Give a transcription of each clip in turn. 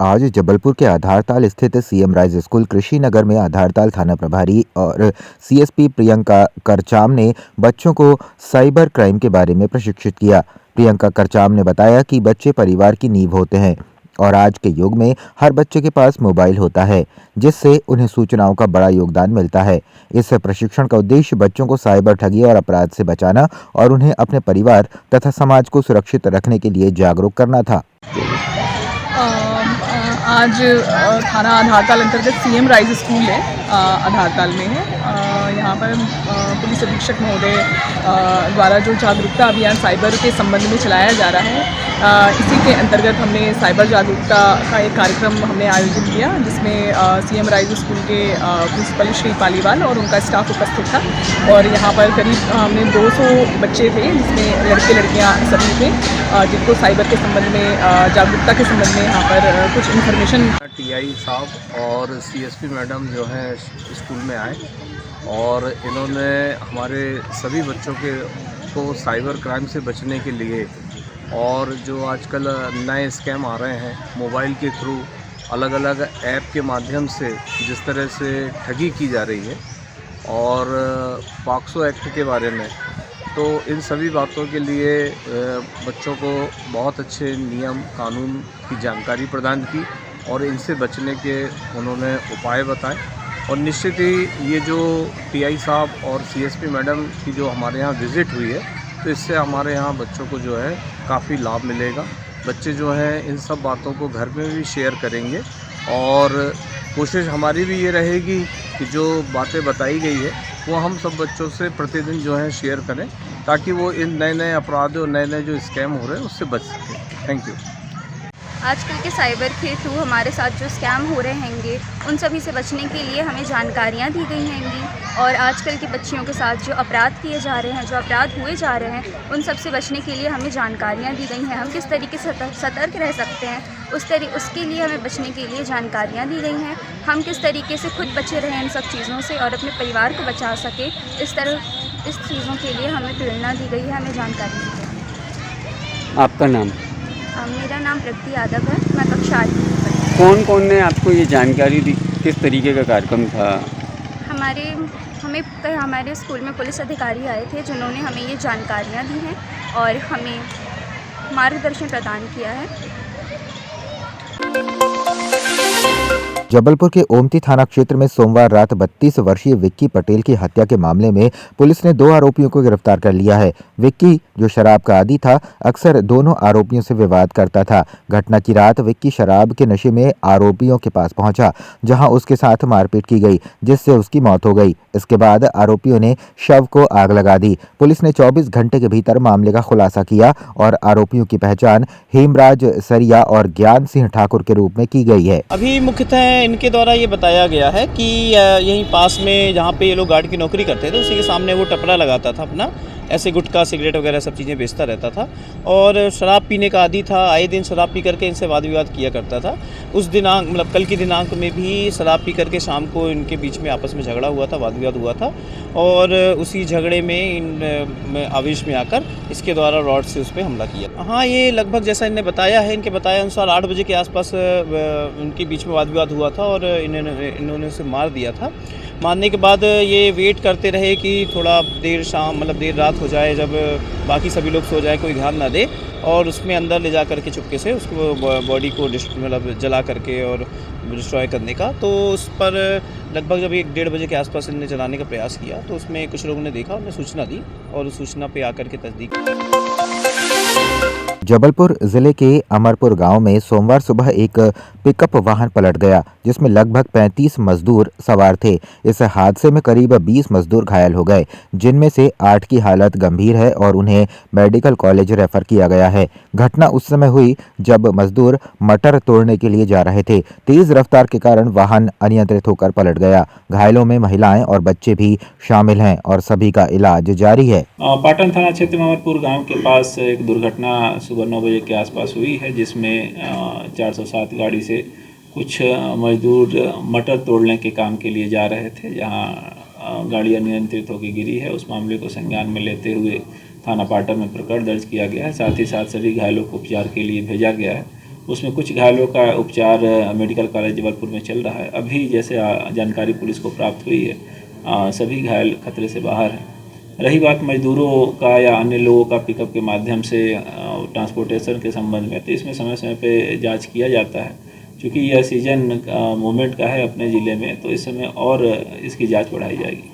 आज जबलपुर के आधारताल स्थित सीएम राइज स्कूल कृषि नगर में आधारताल थाना प्रभारी और सीएसपी प्रियंका करचाम ने बच्चों को साइबर क्राइम के बारे में प्रशिक्षित किया। प्रियंका करचाम ने बताया कि बच्चे परिवार की नींव होते हैं और आज के युग में हर बच्चे के पास मोबाइल होता है, जिससे उन्हें सूचनाओं का बड़ा योगदान मिलता है। इस प्रशिक्षण का उद्देश्य बच्चों को साइबर ठगी और अपराध से बचाना और उन्हें अपने परिवार तथा समाज को सुरक्षित रखने के लिए जागरूक करना था। आज थाना आधारताल अंतर्गत सीएम राइज स्कूल है, आधारताल में है। यहाँ पर पुलिस अधीक्षक महोदय द्वारा जो जागरूकता अभियान साइबर के संबंध में चलाया जा रहा है, इसी के अंतर्गत हमने साइबर जागरूकता का एक कार्यक्रम हमने आयोजित किया, जिसमें सीएम राइज स्कूल के प्रिंसिपल श्री पालीवाल और उनका स्टाफ उपस्थित था। और यहाँ पर करीब हमने 200 बच्चे थे, जिसमें लड़के लड़कियाँ सभी थे, जिनको साइबर के संबंध में जागरूकता के संबंध में यहाँ पर कुछ इन्फॉर्मेशन। टीआई साहब और सीएसपी मैडम जो हैं स्कूल में आए और इन्होंने हमारे सभी बच्चों को साइबर क्राइम से बचने के लिए और जो आजकल नए स्कैम आ रहे हैं मोबाइल के थ्रू अलग अलग ऐप के माध्यम से जिस तरह से ठगी की जा रही है और पॉक्सो एक्ट के बारे में, तो इन सभी बातों के लिए बच्चों को बहुत अच्छे नियम कानून की जानकारी प्रदान की और इनसे बचने के उन्होंने उपाय बताए। और निश्चित ही ये जो टीआई साहब और सीएसपी मैडम की जो हमारे यहाँ विज़िट हुई है, तो इससे हमारे यहाँ बच्चों को जो है काफ़ी लाभ मिलेगा। बच्चे जो हैं इन सब बातों को घर में भी शेयर करेंगे और कोशिश हमारी भी ये रहेगी कि जो बातें बताई गई है वो हम सब बच्चों से प्रतिदिन जो है शेयर करें, ताकि वो इन नए नए अपराधों और नए नए जो स्कैम हो रहे हैं उससे बच सकें। Thank you. आजकल के साइबर के थ्रू हमारे साथ जो स्कैम हो रहे हैंगे, उन सभी से बचने के लिए हमें जानकारियाँ दी गई हैंगी। और आजकल के बच्चियों के साथ जो अपराध किए जा रहे हैं, जो अपराध हुए जा रहे हैं, उन सब से बचने के लिए हमें जानकारियाँ दी गई हैं। हम किस तरीके से सतर्क रह सकते हैं, उसके लिए हमें बचने के लिए जानकारियाँ दी गई हैं। हम किस तरीके से खुद बचे रहें इन सब चीज़ों से और अपने परिवार को बचा सकें, इस चीज़ों के लिए हमें प्रेरणा दी गई है, हमें जानकारी दी गई है। आपका नाम? मेरा नाम प्रगति यादव है, मैं कक्षा 8 में पढ़ती हूँ। कौन कौन ने आपको ये जानकारी दी, किस तरीके का कार्यक्रम था? हमारे स्कूल में पुलिस अधिकारी आए थे, जिन्होंने हमें ये जानकारियाँ दी हैं और हमें मार्गदर्शन प्रदान किया है। जबलपुर के ओमती थाना क्षेत्र में सोमवार रात 32 वर्षीय विक्की पटेल की हत्या के मामले में पुलिस ने 2 आरोपियों को गिरफ्तार कर लिया है। विक्की, जो शराब का आदी था, अक्सर दोनों आरोपियों से विवाद करता था। घटना की रात विक्की शराब के नशे में आरोपियों के पास पहुंचा, जहां उसके साथ मारपीट की गई, जिससे उसकी मौत हो गई। इसके बाद आरोपियों ने शव को आग लगा दी। पुलिस ने 24 घंटे के भीतर मामले का खुलासा किया और आरोपियों की पहचान हेमराज सरिया और ज्ञान सिंह ठाकुर के रूप में की गई है। अभी मुख्यतः इनके द्वारा ये बताया गया है कि यहीं पास में जहाँ पे ये लोग गार्ड की नौकरी करते थे, उसी के सामने वो टपरा लगाता था अपना, ऐसे गुटखा सिगरेट वगैरह सब चीज़ें बेचता रहता था और शराब पीने का आदी था। आए दिन शराब पी करके इनसे वाद विवाद किया करता था। उस दिनांक मतलब कल की दिनांक में भी शराब पी करके शाम को इनके बीच में आपस में झगड़ा हुआ था, वाद विवाद हुआ था और उसी झगड़े में इन आवेश में आकर इसके द्वारा रॉड से उस पर हमला किया। हाँ, ये लगभग जैसा इन्हें बताया है, इनके बताया अनुसार 8 बजे के आसपास उनके बीच में वाद विवाद हुआ था और इन्होंने उसे मार दिया था। मारने के बाद ये वेट करते रहे कि थोड़ा देर रात हो जाए, जब बाकी सभी लोग सो जाए, कोई ध्यान ना दे, और उसमें अंदर ले जा करके चुपके से उसको बॉडी को जला करके और डिस्ट्रॉय करने का। तो उस पर लगभग जब 1-1:30 बजे के आसपास इन्होंने जलाने का प्रयास किया, तो उसमें कुछ लोगों ने देखा, उन्हें सूचना दी और उस सूचना पे आकर के तस्दीक। जबलपुर जिले के अमरपुर गांव में सोमवार सुबह एक पिकअप वाहन पलट गया, जिसमें लगभग 35 मजदूर सवार थे। इस हादसे में करीब 20 मजदूर घायल हो गए, जिनमें से 8 की हालत गंभीर है और उन्हें मेडिकल कॉलेज रेफर किया गया है। घटना उस समय हुई जब मजदूर मटर तोड़ने के लिए जा रहे थे। तेज रफ्तार के कारण वाहन अनियंत्रित होकर पलट गया। घायलों में महिलाएं और बच्चे भी शामिल हैं और सभी का इलाज जारी है। पाटन थाना क्षेत्र में अमरपुर गांव के पास एक दुर्घटना सुबह 9 बजे के आसपास हुई है, जिसमें 407 गाड़ी से कुछ मजदूर मटर तोड़ने के काम के लिए जा रहे थे, जहां गाड़ी अनियंत्रित होकर गिरी है। उस मामले को संज्ञान में लेते हुए थाना पाटन में प्रकरण दर्ज किया गया है। साथ ही साथ सभी घायलों को उपचार के लिए भेजा गया है उसमें कुछ घायलों का उपचार मेडिकल कॉलेज जबलपुर में चल रहा है। अभी जैसे जानकारी पुलिस को प्राप्त हुई है, सभी घायल खतरे से बाहर हैं। रही बात मजदूरों का या अन्य लोगों का पिकअप के माध्यम से ट्रांसपोर्टेशन के संबंध में, तो इसमें समय समय पे जांच किया जाता है। क्योंकि यह सीजन मूवमेंट का है अपने ज़िले में, तो इस समय और इसकी जांच बढ़ाई जाएगी।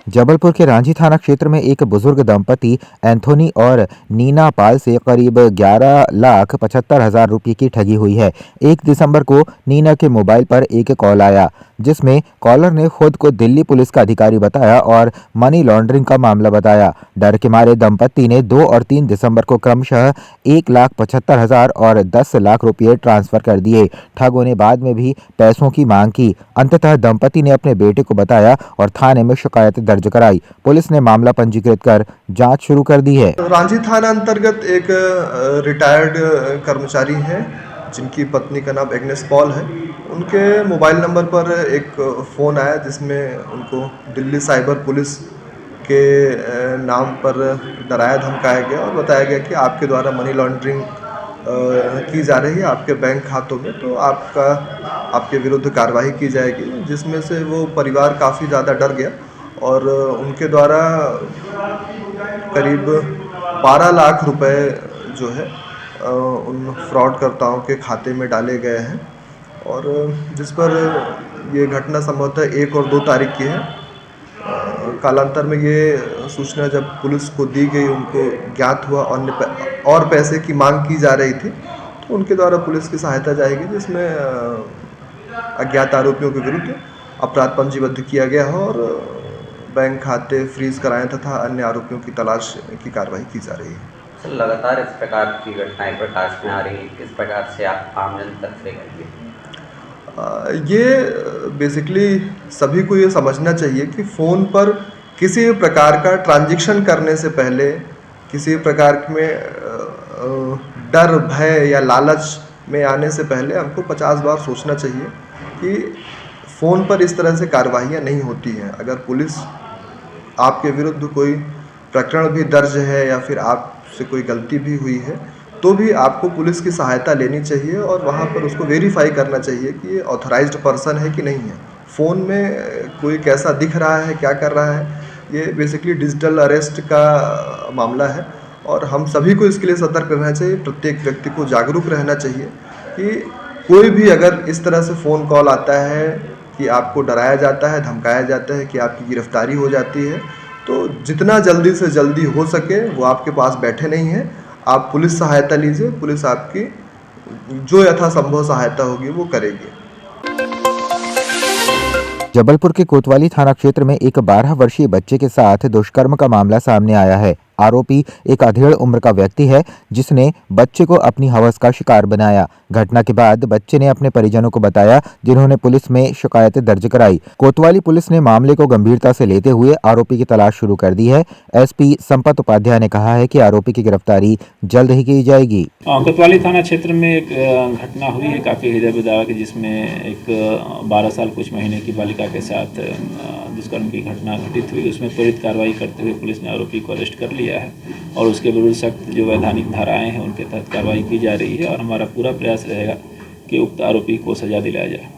जबलपुर के रांझी थाना क्षेत्र में एक बुजुर्ग दंपति एंथोनी और नीना पाल से करीब 11,75,000 रुपये की ठगी हुई है। 1 दिसंबर को नीना के मोबाइल पर एक कॉल आया, जिसमें कॉलर ने खुद को दिल्ली पुलिस का अधिकारी बताया और मनी लॉन्ड्रिंग का मामला बताया। डर के मारे दंपति ने 2 और 3 दिसंबर को क्रमशः 1,75,000 और 10 लाख रुपये ट्रांसफर कर दिए। ठगों ने बाद में भी पैसों की मांग की। अंततः दंपति ने अपने बेटे को बताया और थाने में शिकायत दर्ज कराई। पुलिस ने मामला पंजीकृत कर जांच शुरू कर दी है। रांझी थाना अंतर्गत एक रिटायर्ड कर्मचारी हैं जिनकी पत्नी का नाम एग्नेस पॉल है। उनके मोबाइल नंबर पर एक फ़ोन आया जिसमें उनको दिल्ली साइबर पुलिस के नाम पर डराया धमकाया गया और बताया गया कि आपके द्वारा मनी लॉन्ड्रिंग की जा रही है आपके बैंक खातों में, तो आपके विरुद्ध कार्रवाई की जाएगी। जिसमें से वो परिवार काफ़ी ज़्यादा डर गया और उनके द्वारा करीब 12 लाख रुपए जो है उन फ्रॉडकर्ताओं के खाते में डाले गए हैं और जिस पर ये घटना संभवतः 1 और 2 तारीख की है। कालांतर में ये सूचना जब पुलिस को दी गई, उनको ज्ञात हुआ और पैसे की मांग की जा रही थी, तो उनके द्वारा पुलिस की सहायता जाएगी, जिसमें अज्ञात आरोपियों के विरुद्ध अपराध पंजीबद्ध किया गया है और बैंक खाते फ्रीज कराएं तथा अन्य आरोपियों की तलाश की कार्रवाई की जा रही है। सर, लगातार इस प्रकार की घटनाएं प्रकाश में आ रही हैं, किस प्रकार से आप आम जनता तक लेकर ये बेसिकली सभी को ये समझना चाहिए कि फ़ोन पर किसी भी प्रकार का ट्रांजैक्शन करने से पहले, किसी प्रकार में डर, भय या लालच में आने से पहले हमको 50 बार सोचना चाहिए कि फ़ोन पर इस तरह से कार्रवाइयाँ नहीं होती हैं। अगर पुलिस आपके विरुद्ध कोई प्रकरण भी दर्ज है या फिर आपसे कोई गलती भी हुई है, तो भी आपको पुलिस की सहायता लेनी चाहिए और वहाँ पर उसको वेरीफाई करना चाहिए कि ये ऑथराइज्ड पर्सन है कि नहीं है। फ़ोन में कोई कैसा दिख रहा है, क्या कर रहा है, ये बेसिकली डिजिटल अरेस्ट का मामला है और हम सभी को इसके लिए सतर्क रहना चाहिए। प्रत्येक व्यक्ति को जागरूक रहना चाहिए कि कोई भी अगर इस तरह से फ़ोन कॉल आता है कि आपको डराया जाता है, धमकाया जाता है कि आपकी गिरफ्तारी हो जाती है, तो जितना जल्दी से जल्दी हो सके वो आपके पास बैठे नहीं हैं, आप पुलिस सहायता लीजिए। पुलिस आपकी जो यथासंभव सहायता होगी वो करेगी। जबलपुर के कोतवाली थाना क्षेत्र में एक 12 वर्षीय बच्चे के साथ दुष्कर्म का मामला सामने आया है। आरोपी एक अधेड़ उम्र का व्यक्ति है जिसने बच्चे को अपनी हवस का शिकार बनाया। घटना के बाद बच्चे ने अपने परिजनों को बताया, जिन्होंने पुलिस में शिकायत दर्ज कराई। कोतवाली पुलिस ने मामले को गंभीरता से लेते हुए आरोपी की तलाश शुरू कर दी है। एसपी संपत उपाध्याय ने कहा है कि आरोपी की गिरफ्तारी जल्द ही की जाएगी। कोतवाली थाना क्षेत्र में एक घटना हुई है काफ़ी हृदय विदारक, जिसमें एक 12 साल कुछ महीने की बालिका के साथ दुष्कर्म की घटना घटित हुई। उसमें त्वरित कार्रवाई करते हुए पुलिस ने आरोपी को अरेस्ट कर लिया है और उसके विरुद्ध सख्त जो वैधानिक धाराएं हैं उनके तहत कार्रवाई की जा रही है और हमारा पूरा प्रयास रहेगा कि उक्त आरोपी को सजा दिलाया जाए।